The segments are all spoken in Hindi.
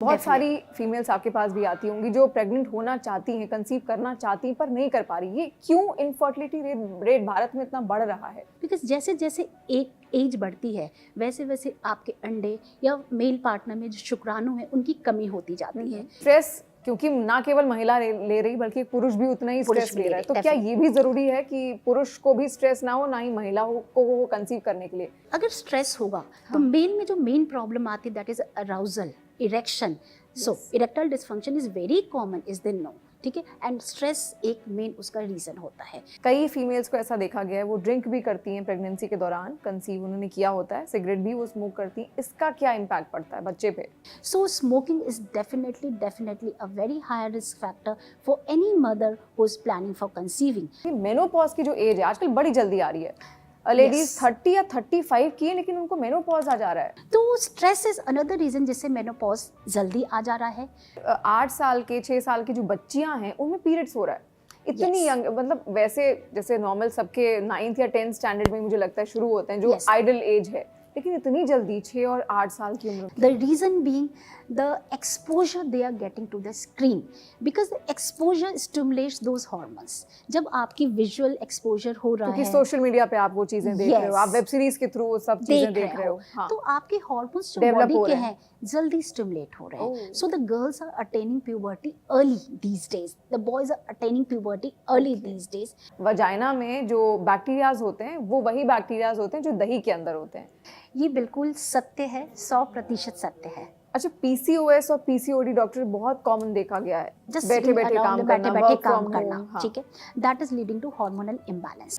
बहुत सारी फीमेल्स आपके पास भी आती होंगी जो प्रेग्नेंट होना चाहती हैं, कंसीव करना चाहती हैं पर नहीं कर पा रही। ये क्यों इनफर्टिलिटी रेट भारत में इतना बढ़ रहा है? बिकॉज जैसे जैसे एक एज बढ़ती है वैसे वैसे आपके अंडे या मेल पार्टनर में जो शुक्राणु है उनकी कमी होती जाती है। स्ट्रेस क्योंकि ना केवल महिला ले रही बल्कि पुरुष भी उतना ही स्ट्रेस ले रहा है, तो क्या ये भी जरूरी है कि पुरुष को भी स्ट्रेस ना हो, ना ही महिला को वो कंसीव करने के लिए? अगर स्ट्रेस होगा तो मेल में जो मेन प्रॉब्लम आती है that is arousal, erection. So erectile dysfunction is very common, is they know, ठीक है, एंड स्ट्रेस एक मेन उसका रीजन होता है। कई फीमेल्स को ऐसा देखा गया है वो ड्रिंक भी करती हैं प्रेगनेंसी के दौरान, कंसीव उन्होंने किया होता है, सिगरेट भी वो स्मोक करती हैं। इसका क्या इम्पैक्ट पड़ता है बच्चे पे? So smoking is definitely a very high risk factor for any mother who is planning for conceiving. Menopause की जो एज है आजकल बड़ी जल्दी आ रही है, लेडीज 30 या 35 की है लेकिन उनको मेनोपॉज आ जा रहा है। तो स्ट्रेस इज अनदर रीजन जिससे मेनोपॉज जल्दी आ जा रहा है। 8 साल के 6 साल की जो बच्चियां हैं उनमें पीरियड्स हो रहा है, इतनी यंग, मतलब वैसे जैसे नॉर्मल सबके 9th या 10th स्टैंडर्ड में मुझे लगता है शुरू होते हैं जो आइडल एज है, लेकिन इतनी जल्दी 6 और 8 साल की उम्र। The reason being the exposure they are getting to the screen, because the exposure stimulates those hormones. जब आपकी visual exposure हो रहा है, क्योंकि सोशल मीडिया पे आप वो चीजें देख रहे हो, आप वेब सीरीज के थ्रू सब चीजें देख रहे हो, हाँ, तो आपके हॉर्मोन्स जो बॉडी के हैं जल्दी स्टिमुलेट हो रहे हैं। So the girls are attaining puberty early these days, the boys are attaining puberty early these days. Vagina में जो बैक्टीरियाज होते हैं वो वही बैक्टीरियाज होते हैं जो दही के अंदर होते हैं। ये बिल्कुल सत्य है, 100% सत्य है। अच्छा, पीसीओएस और पीसीओडी डॉक्टर बहुत कॉमन देखा गया है, बैठे बैठे काम करना, ठीक है, that is leading to hormonal imbalance.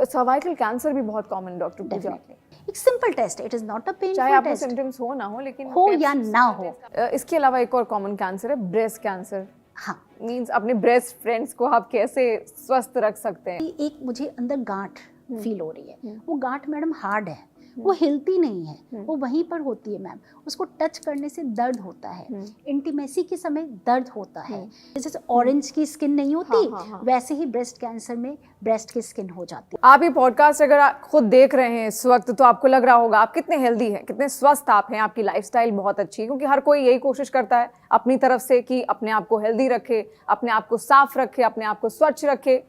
Cervical cancer भी बहुत कॉमन डॉक्टर पूजा। एक simple test, it is not a painful test, चाहे आपको सिम्टम्स हो ना हो, लेकिन हो या ना हो। इसके अलावा एक और कॉमन कैंसर है ब्रेस्ट कैंसर। हाँ, मींस अपने ब्रेस्ट फ्रेंड्स को आप कैसे स्वस्थ रख सकते हैं? एक मुझे अंदर गांठ फील हो रही है, वो गांठ मैडम हार्ड है, वो हिलती नहीं है, वो वहीं पर होती है मैम, उसको टच करने से दर्द होता है, इंटीमेसी के समय दर्द होता है। जैसे ऑरेंज की स्किन नहीं होती, वैसे ही ब्रेस्ट कैंसर में ब्रेस्ट की स्किन हो जाती है। आप ये पॉडकास्ट अगर आप खुद देख रहे हैं इस वक्त तो आपको लग रहा होगा आप कितने हेल्दी हैं, कितने स्वस्थ आप हैं, आपकी लाइफस्टाइल बहुत अच्छी है, क्योंकि हर कोई यही कोशिश करता है अपनी तरफ से कि अपने आप को हेल्दी रखे, अपने आप को साफ रखे, अपने आप को स्वच्छ रखे।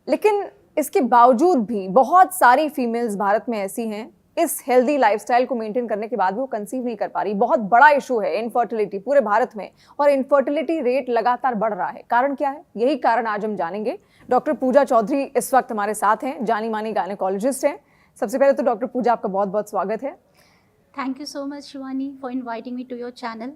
लेकिन इसके बावजूद भी बहुत सारी फीमेल्स भारत में ऐसी हैं इस हेल्दी लाइफस्टाइल को मेंटेन करने के बाद भी वो कंसीव नहीं कर पा रही। बहुत बड़ा इशू है इनफर्टिलिटी पूरे भारत में, और इनफर्टिलिटी रेट लगातार बढ़ रहा है। कारण क्या है? यही कारण आज हम जानेंगे। डॉक्टर पूजा चौधरी इस वक्त हमारे साथ हैं, जानी मानी गायनेकोलॉजिस्ट हैं। सबसे पहले तो डॉक्टर पूजा आपका बहुत बहुत स्वागत है। Thank you so much Shivani for inviting me to your channel,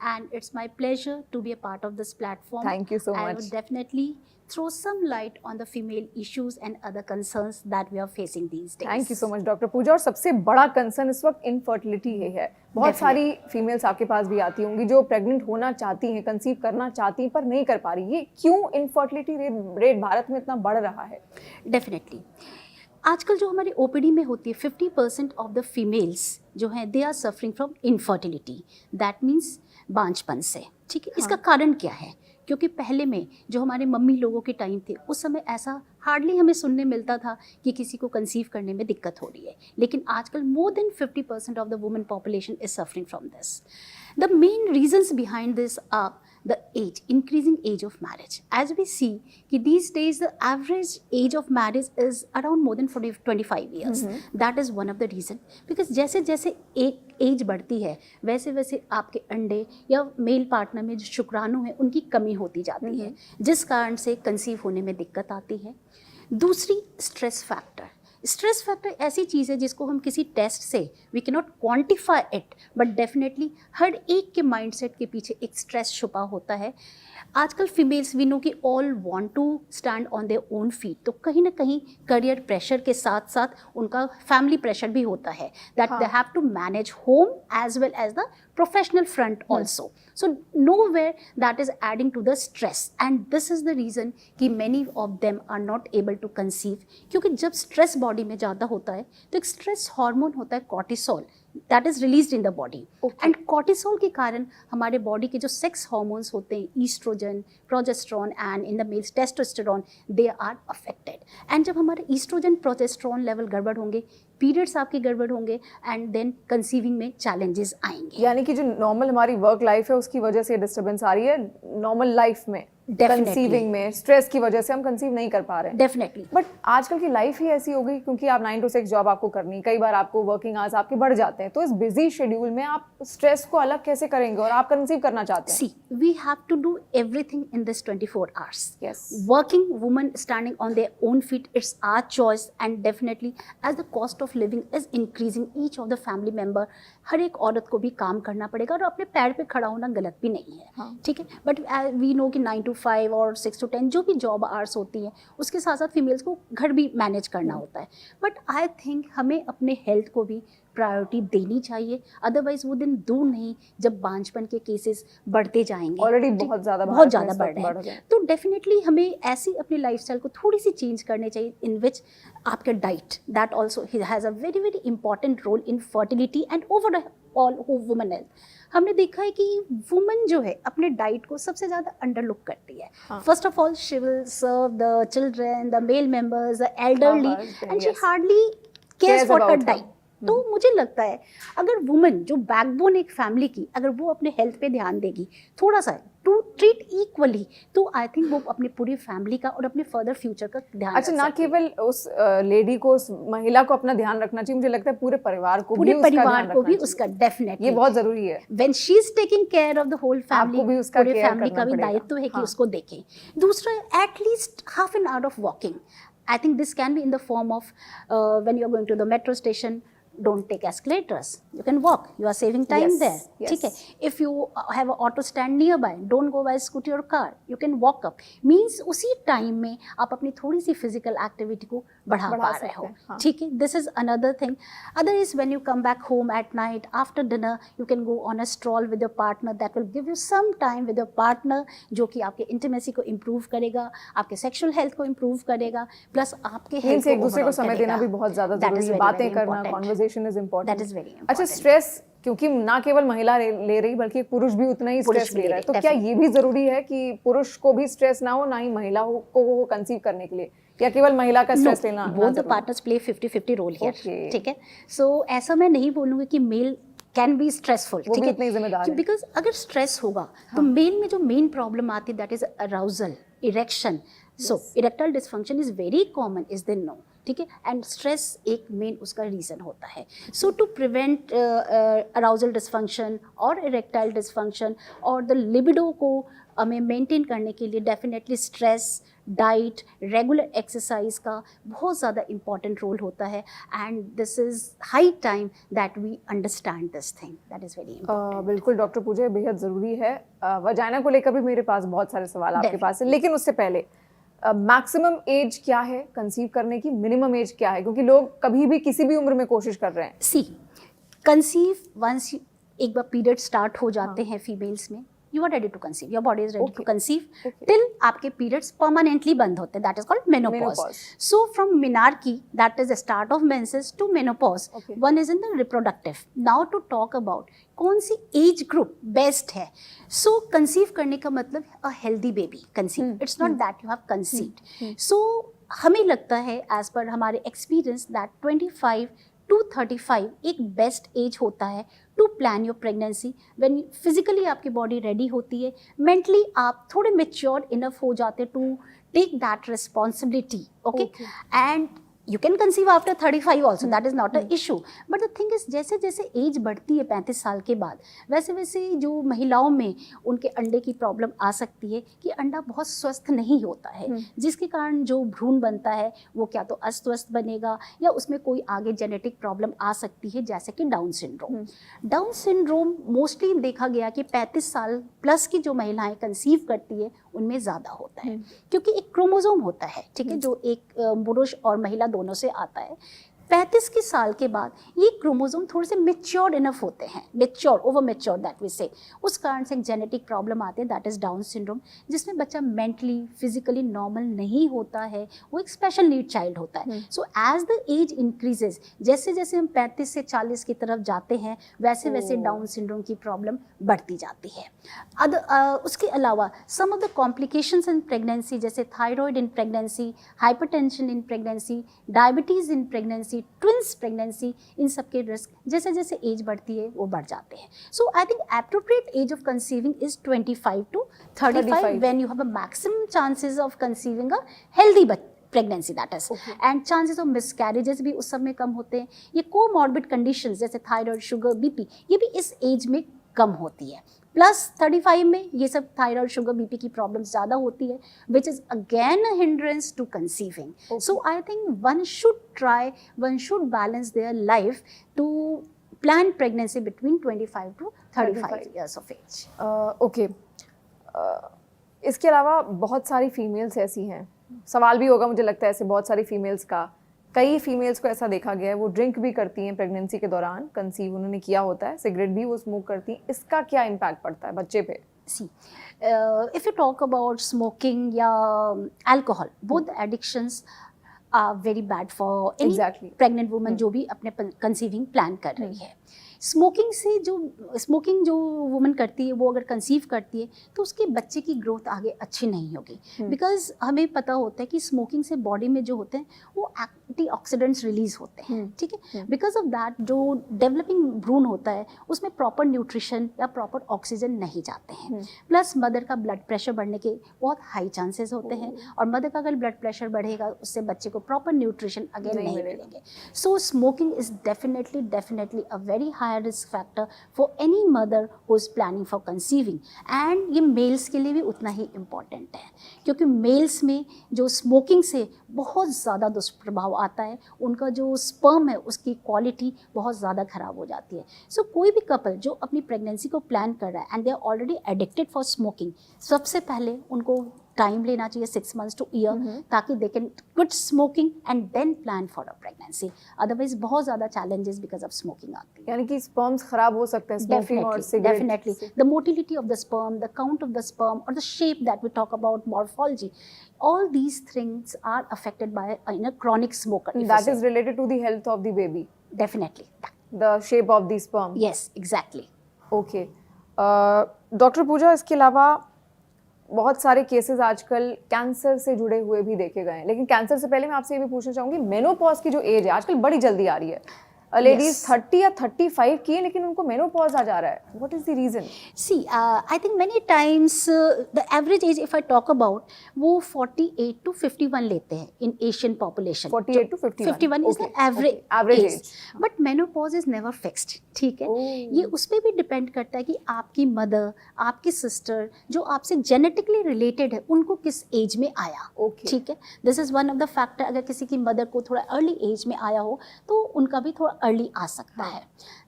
and it's my pleasure to be a part of this platform. Thank you so much. I will definitely throw some light on the female issues and other concerns that we are facing these days. Thank you so much doctor Pooja. और सबसे बड़ा कंसर्न इस वक्त इनफर्टिलिटी ही है। बहुत सारी फीमेल्स आपके पास भी आती होंगी जो प्रेग्नेंट होना चाहती हैं, कंसीव करना चाहती हैं पर नहीं कर पा रही। ये क्यों इनफर्टिलिटी रेट भारत में इतना बढ़ रहा है? डेफिनेटली आजकल जो हमारी ओपीडी में होती है 50% ऑफ द फीमेल्स जो हैं they are suffering from infertility, that means बांझपन से, ठीक है। इसका कारण क्या है? क्योंकि पहले में जो हमारे मम्मी लोगों के टाइम थे उस समय ऐसा हार्डली हमें सुनने मिलता था कि किसी को कंसीव करने में दिक्कत हो रही है, लेकिन आजकल more than 50% of the women population is suffering from this. The main reasons behind this are the age, increasing age of marriage. As we see कि these days the average age of marriage is around more than 25 years. That is one of the reason, because जैसे जैसे एक एज बढ़ती है वैसे वैसे आपके अंडे या मेल पार्टनर में जो शुक्राणु है उनकी कमी होती जाती है, जिस कारण से कंसीव होने में दिक्कत आती है। दूसरी स्ट्रेस फैक्टर। स्ट्रेस फैक्टर ऐसी चीज़ है जिसको हम किसी टेस्ट से we can not quantify it, but definitely हर एक के माइंडसेट के पीछे एक स्ट्रेस छुपा होता है। आजकल फीमेल्स वी नो कि all want to stand on their own feet, तो कहीं ना कहीं करियर प्रेशर के साथ साथ उनका फैमिली प्रेशर भी होता है, that they have to manage home as well as the professional front also. So nowhere that is adding to the stress, and this is the reason कि many of them are not able to conceive, क्योंकि जब स्ट्रेस बॉडी में ज़्यादा होता है तो एक स्ट्रेस हार्मोन होता है cortisol, that is released in the body, and cortisol के कारण हमारे बॉडी के जो सेक्स हार्मोन्स होते हैं oestrogen, progesterone and in the males testosterone, they are affected. And जब हमारे ईस्ट्रोजन प्रोजेस्टेरॉन लेवल गड़बड़ होंगे पीरियड्स आपके गड़बड़ होंगे एंड देन कंसीविंग में चैलेंजेस आएंगे। यानी कि जो नॉर्मल हमारी वर्क लाइफ है उसकी वजह से डिस्टरबेंस आ रही है नॉर्मल लाइफ में, कंसीविंग में स्ट्रेस की वजह से हम कंसीव नहीं कर पा रहे हैं। डेफिनेटली। बट आजकल की लाइफ ही ऐसी हो गई क्योंकि आप 9 to 6 जॉब आपको करनी, कई बार आपको वर्किंग आवर्स आपके बढ़ जाते हैं, तो इस बिजी शेड्यूल में आप स्ट्रेस को अलग कैसे करेंगे और आप कंसीव करना चाहते हैं? See we have to do everything in this 24 hours. Yes. Working women standing on their own feet, it's our choice, and definitely as the cost of living is increasing, each of the family member, हर एक औरत को भी काम करना पड़ेगा और अपने पैर पे खड़ा होना गलत भी नहीं है, ठीक है। बट वी नो कि 9 to 5 और 6 to 10 जो भी जॉब आवर्स होती हैं उसके साथ साथ फीमेल्स को घर भी मैनेज करना होता है। बट आई थिंक हमें अपने हेल्थ को भी प्रायोरिटी देनी चाहिए, अदरवाइज वो दिन दूर नहीं जब बांझपन के केसेस बढ़ते जाएंगे। ऑलरेडी बहुत ज़्यादा बढ़ रहे हैं। तो डेफिनेटली हमें ऐसी अपनी लाइफस्टाइल को थोड़ी सी चेंज करनी चाहिए, इन विच आपका diet that also has a very very important role in fertility and overall women health. हमने देखा है कि वुमेन जो है अपने डाइट को सबसे ज़्यादा अंडरलुक करती है। First of all she will serve the children, the male members, the elderly, and she hardly cares for her diet. तो मुझे लगता है अगर वुमेन जो बैकबोन एक फैमिली की, अगर वो अपने हेल्थ पे ध्यान देगी थोड़ा सा, टू ट्रीट इक्वली, तो आई थिंक वो अपनी पूरी फैमिली का और अपने फर्दर फ्यूचर का ध्यान अच्छा, ना केवल उस लेडी को, उस महिला को अपना ध्यान रखना चाहिए, मुझे लगता है पूरे परिवार को भी उसका डेफिनेटली ये बहुत जरूरी है। When she is taking care of the whole family, पूरे फैमिली का भी दायित्व है कि उसको देखें। दूसरा, at least half an hour of walking. I think this can be in the form of when you are going to the metro station, don't take escalators, you can walk, you are saving time there, ठीक है। If you have an auto stand nearby, don't go by scooty or car, you can walk up, means उसी टाइम में आप अपनी थोड़ी सी फिजिकल एक्टिविटी को बढ़ा पा रहे हो, ठीक है। This is another thing. Other is when you come back home at night after dinner, you can go on a stroll with your partner, that will give you some time with your partner, जो कि आपके इंटीमेसी को इम्प्रूव करेगा, आपके सेक्सुअल हेल्थ को इम्प्रूव करेगा, प्लस आपके हेल्थ एक दूसरे को समय देना भी बहुत ज्यादा जरूरी है, बातें करना, conversation is important. That is very अच्छा, स्ट्रेस क्योंकि ना केवल महिला ले रही बल्कि पुरुष भी उतना ही स्ट्रेस ले रहा है, तो क्या ये भी जरूरी है कि पुरुष को भी स्ट्रेस ना हो, ना ही महिला को वो कंसीव करने के लिए, या केवल महिला का स्ट्रेस लेना? Both the partners play 50-50 role here, ठीक है। सो ऐसा मैं नहीं बोलूंगी कि मेल कैन बी स्ट्रेसफुल, ठीक है, इतनी जिम्मेदार है, बिकॉज अगर स्ट्रेस होगा तो मेल में जो मेन प्रॉब्लम आती है that is arousal, erection. So erectile dysfunction is very common, is they know, ठीक है, एंड स्ट्रेस एक मेन उसका रीज़न होता है। So to prevent arousal dysfunction और इरेक्टाइल डिसफंक्शन और द लिबिडो को हमें मेंटेन करने के लिए definitely stress, diet, regular exercise का बहुत ज़्यादा इंपॉर्टेंट रोल होता है, and this is high time that we understand this thing, that is very important. बिल्कुल डॉक्टर पूजा, बेहद ज़रूरी है। वजाइना को लेकर भी मेरे पास बहुत सारे सवाल आपके पास है, लेकिन उससे पहले मैक्सिमम एज क्या है कंसीव करने की, मिनिमम एज क्या है, क्योंकि लोग कभी भी किसी भी उम्र में कोशिश कर रहे हैं। सी कंसीव वंस एक बार पीरियड स्टार्ट हो जाते हैं फीमेल्स में, you are ready to conceive, your body is ready to conceive till आपके periods permanently बंद होते हैं, that is called menopause. So from menarche, that is the start of menses, to menopause, one is in the reproductive. Now to talk about कौन सी age group best है, so conceive करने का मतलब a healthy baby conceive, it's not that you have conceived. So हमें लगता है as per हमारे experience that 25 to 35 एक बेस्ट एज होता है to plan your pregnancy, when physically आपकी बॉडी रेडी होती है, मेंटली आप थोड़े मेच्योर इनफ हो जाते to take that responsibility, okay, and you can conceive after 35 also, that is not an issue, but the thing is जैसे जैसे एज बढ़ती है 35 साल के बाद, वैसे वैसे जो महिलाओं में उनके अंडे की प्रॉब्लम आ सकती है कि अंडा बहुत स्वस्थ नहीं होता है, जिसके कारण जो भ्रूण बनता है वो क्या तो अस्वस्थ बनेगा या उसमें कोई आगे जेनेटिक प्रॉब्लम आ सकती है, जैसे कि down syndrome. Down syndrome mostly देखा गया कि 35 साल प्लस की जो महिलाएं कंसीव करती है उनमें ज़्यादा होता है, क्योंकि एक क्रोमोसोम होता है, ठीक है, जो एक पुरुष और महिला दोनों से आता है। 35 के साल के बाद ये क्रोमोसोम थोड़े से मेच्योर इनफ होते हैं, mature, over mature that we say, उस कारण से एक जेनेटिक प्रॉब्लम आती है दैट इज डाउन सिंड्रोम, जिसमें बच्चा मेंटली फिजिकली नॉर्मल नहीं होता है, वो एक स्पेशल नीड चाइल्ड होता है। So as the age increases, जैसे जैसे हम 35 से 40 की तरफ जाते हैं वैसे वैसे डाउन सिंड्रोम की प्रॉब्लम बढ़ती जाती है। उसके अलावा some of the complications in pregnancy, जैसे thyroid in pregnancy, hypertension in pregnancy, diabetes in pregnancy, pregnancy, twins pregnancy, इन सब के रिस्क जैसे जैसे एज बढ़ती है वो बढ़ जाते हैं. So I think appropriate age of conceiving is 25 to 35 when you have a maximum chances of conceiving a healthy pregnancy, that is. And chances of miscarriages भी उस सब में कम होते हैं. ये कोमॉर्बिड कंडीशंस जैसे थायराइड, शुगर, बीपी, ये भी इस एज में कम होती है. प्लस 35 में ये सब थायराइड, शुगर, बीपी की प्रॉब्लम्स ज़्यादा होती है, which is again a hindrance to conceiving. So I think one should balance their life to plan pregnancy between 25 to 35 years of age. Okay. इसके अलावा बहुत सारी फीमेल्स ऐसी हैं, सवाल भी होगा मुझे लगता है ऐसे बहुत सारी फीमेल्स का, कई फीमेल्स को ऐसा देखा गया है वो ड्रिंक भी करती हैं प्रेगनेंसी के दौरान, कंसीव उन्होंने किया होता है, सिगरेट भी वो स्मोक करती हैं. इसका क्या इम्पैक्ट पड़ता है बच्चे पे? See, if you talk about smoking या alcohol, both addictions are very bad for any pregnant woman जो भी अपने conceiving plan कर रही है. स्मोकिंग जो वुमन करती है वो अगर कंसीव करती है तो उसके बच्चे की ग्रोथ आगे अच्छी नहीं होगी. बिकॉज हमें पता होता है कि स्मोकिंग से बॉडी में जो होते हैं वो एंटीऑक्सीडेंट्स रिलीज होते हैं. ठीक है. बिकॉज ऑफ दैट जो डेवलपिंग भ्रूण होता है उसमें प्रॉपर न्यूट्रिशन या प्रॉपर ऑक्सीजन नहीं जाते हैं. प्लस मदर का ब्लड प्रेशर बढ़ने के बहुत हाई चांसेस होते हैं, और मदर का अगर ब्लड प्रेशर बढ़ेगा उससे बच्चे को प्रॉपर न्यूट्रिशन अगेन नहीं मिलेंगे. So smoking is definitely a very high risk factor for any mother who is planning for conceiving. and ये मेल्स के लिए भी उतना ही इम्पॉर्टेंट है, क्योंकि मेल्स में जो स्मोकिंग से बहुत ज़्यादा दुष्प्रभाव आता है, उनका जो स्पर्म है उसकी क्वालिटी बहुत ज़्यादा ख़राब हो जाती है. सो कोई भी कपल जो अपनी प्रेगनेंसी को प्लान कर रहा है and they are already addicted for smoking, सबसे पहले उनको टाइम लेना चाहिए 6 months to year, ताकि they can quit smoking and then plan for a pregnancy. Otherwise बहुत ज़्यादा चैलेंजेस बिकॉज ऑफ स्मोकिंग आती है. यानी कि स्पर्म्स खराब हो सकते हैं स्मोकिंग और cigarette. Definitely. The motility of the sperm, the count of the sperm, or the shape that we talk about, morphology, all these things are affected by a chronic smoker. That is related to the health of the baby. Definitely. The shape of the sperm. Yes, exactly. Okay. Doctor Pooja, इसके अलावा बहुत सारे केसेस आजकल कैंसर से जुड़े हुए भी देखे गए हैं, लेकिन कैंसर से पहले मैं आपसे ये भी पूछना चाहूँगी, मेनोपॉज की जो एज है आजकल बड़ी जल्दी आ रही है. लेडीज 30 या 35 की है लेकिन उनको मेनोपॉज आ जा रहा है. What is the reason? See I think many times the average age if I talk about वो 48 to 51 लेते हैं in Asian population. 48 to 51 is the average age. But menopause is never fixed. ठीक है. ये उस पर भी डिपेंड करता है कि आपकी मदर, आपकी सिस्टर जो आपसे जेनेटिकली रिलेटेड है उनको किस एज में आया. ठीक है. This is one of the factor. अगर किसी की मदर को थोड़ा अर्ली एज में आया हो तो उनका भी थोड़ा अर्ली आ सकता है.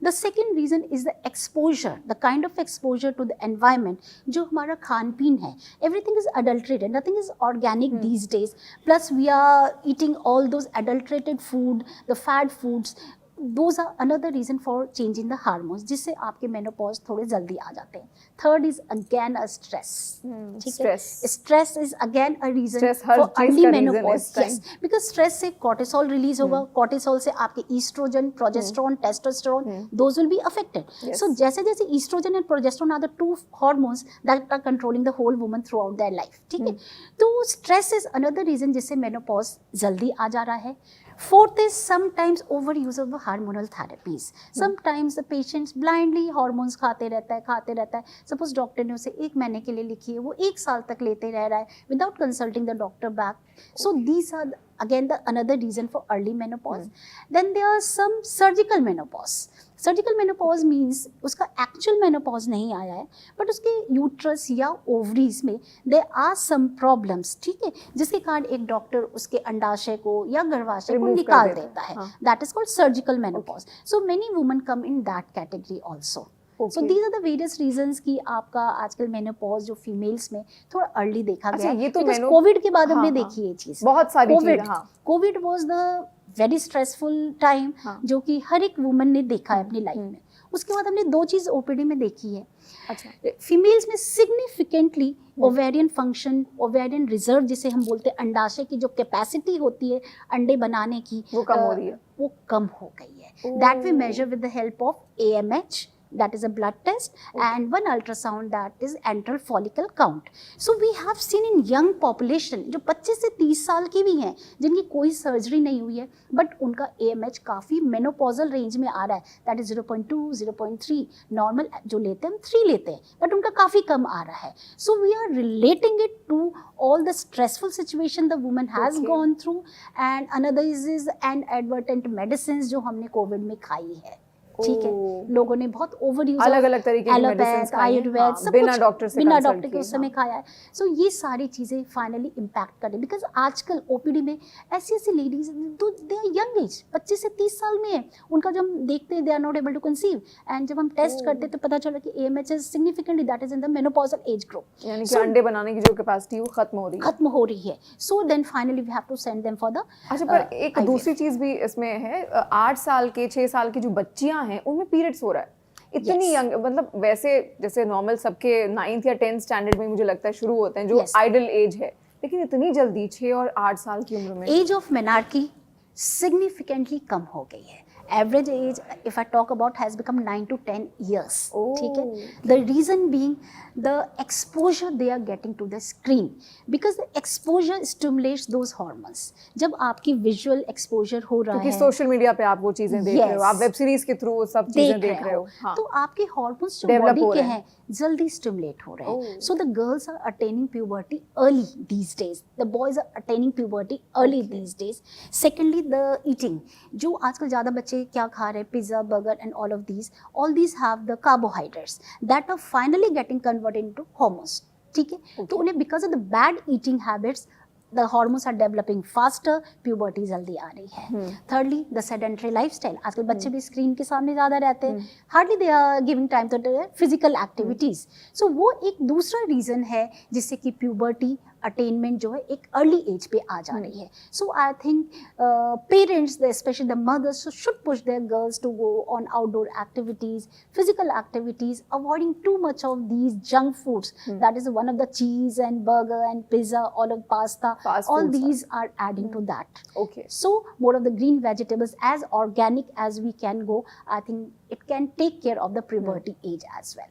The second reason is the exposure, the kind of exposure to the environment. जो हमारा खान पीन है, everything is adulterated, nothing is organic these days. Plus we are eating all those adulterated food, the fat foods. Those are another reason for changing the hormones, जिससे आपके मेनोपॉज थोड़े जल्दी आ जाते हैं. Third is again a stress. Stress is again a reason for early menopause. Yes, because stress से कॉर्टिसोल रिलीज होगा. कॉर्टिसोल से आपके estrogen, progesterone, testosterone, those will be affected. So जैसे जैसे estrogen and progesterone are the two hormones that are controlling the whole woman throughout their life. ठीक है. तो स्ट्रेस इज अनदर रीजन जिससे मेनोपॉज जल्दी आ जा रहा है. Fourth is sometimes overuse of the hormonal therapies. Sometimes the patients blindly hormones खाते रहता है. Suppose डॉक्टर ने उसे 1 महीने के लिए लिखी है, वो 1 साल तक लेते रह रहा है without consulting the doctor back. So these are again the another reason for early menopause. Then there are some surgical menopause. Surgical menopause means उसका एक्चुअल मेनोपॉज नहीं आया है, बट उसके यूट्रस या ओवरीज में देयर आर सम प्रॉब्लम्स. ठीक है. जिसके कारण एक डॉक्टर उसके अंडाशय को या गर्भाशय को निकाल देता है. That is called surgical menopause. So many women come in that category also. So these are the various reasons कि आपका आजकल मेनोपॉज जो फीमेल्स में थोड़ा अर्ली देखा गया. ये तो कोविड के बाद हमने देखी ये चीज. बहुत सारी चीजें. Covid was the very stressful time जो कि हर एक वुमन ने देखा है अपनी लाइफ में. उसके बाद हमने 2 चीज ओपीडी में देखी है. फीमेल्स में significantly ovarian function, ovarian reserve जिसे हम बोलते हैं, अंडाशय की जो कैपेसिटी होती है अंडे बनाने की, वो कम हो रही है. वो कम हो गई है. That we measure with the help of AMH that is a blood test, and one ultrasound, that is antral follicle count. So we have seen in young population, जो 25 से 30 साल की भी हैं, जिनकी कोई सर्जरी नहीं हुई है, बट उनका AMH काफ़ी मेनोपॉजल रेंज में आ रहा है, दैट इज 0.2, 0.3, नॉर्मल जो लेते हैं हम 3 लेते हैं, बट उनका काफ़ी कम आ रहा है. So we are relating it to all the stressful situation the woman has gone through, and another is inadvertent medicines जो हमने कोविड में खाई है. ठीक है, लोगों ने बहुत ओवर यूज अलग अलग तरीके की मेडिसिन आयुर्वेद सब बिना कुछ डॉक्टर से बिना कंसल्ट डॉक्टर के किए, उस समय खाया है. सो ये सारी चीज़ें फाइनली इम्पैक्ट कर रही है, बिकॉज आजकल ओपीडी में ऐसी ऐसी लेडीज तो दे आर यंग एज, 25 से 30 साल में है, उनका जब हम देखते हैं they are not able to conceive, and जब हम टेस्ट करते हैं तो पता चला कि AMH is significantly that is in the menopausal age group, यानी कि अंडे बनाने की जो कैपेसिटी वो खत्म हो रही है. So then finally we have to send them for the. अच्छा, पर एक दूसरी चीज भी इसमें है, 8 साल के 6 साल की जो बच्चियां हैं उनमें पीरियड्स हो रहा है इतनी यंग, मतलब वैसे जैसे नॉर्मल सबके 9th या 10th स्टैंडर्ड में मुझे लगता है शुरू होते हैं, जो आइडल एज है, लेकिन इतनी जल्दी 6 और 8 साल की उम्र में एज ऑफ मेनार्की सिग्निफिकेंटली कम हो गई है. Average age, if I talk about, has become 9 to 10 years. ठीक है. The reason being the exposure they are getting to the screen, because the exposure stimulates those hormones. जब आपकी visual exposure हो रहा है, क्योंकि सोशल मीडिया पे आप वो चीजें देख रहे हो, आप वेब सीरीज के थ्रू वो सब चीजें देख रहे हो, हाँ, तो आपके hormones जो बॉडी के हैं जल्दी stimulate हो रहे हैं. So the girls are attaining puberty early these days. The boys are attaining puberty early these days. Secondly, the eating, जो आजकल ज़्यादा बच्चे क्या खा रहे हैं, pizza, burger and all of these have the carbohydrates that are finally getting converted into hormones. ठीक है, तो उन्हें because of the bad eating habits the hormones are developing faster, puberty जल्दी आ रही है. Thirdly, the sedentary lifestyle. आजकल बच्चे भी स्क्रीन के सामने ज़्यादा रहते हैं, hardly they are giving time to their physical activities. So वो एक दूसरा रीज़न है जिससे कि puberty अटेनमेंट जो है एक अर्ली एज पे आ जा रही है. So I think parents, specially the mothers, should push their girls to go on outdoor activities, physical activities, avoiding too much of these junk foods, that is one of the cheese and burger and pizza, all of pasta, all these are adding to that. Okay. So more of the green vegetables, as organic as we can go, I think it can take care of the puberty age as well.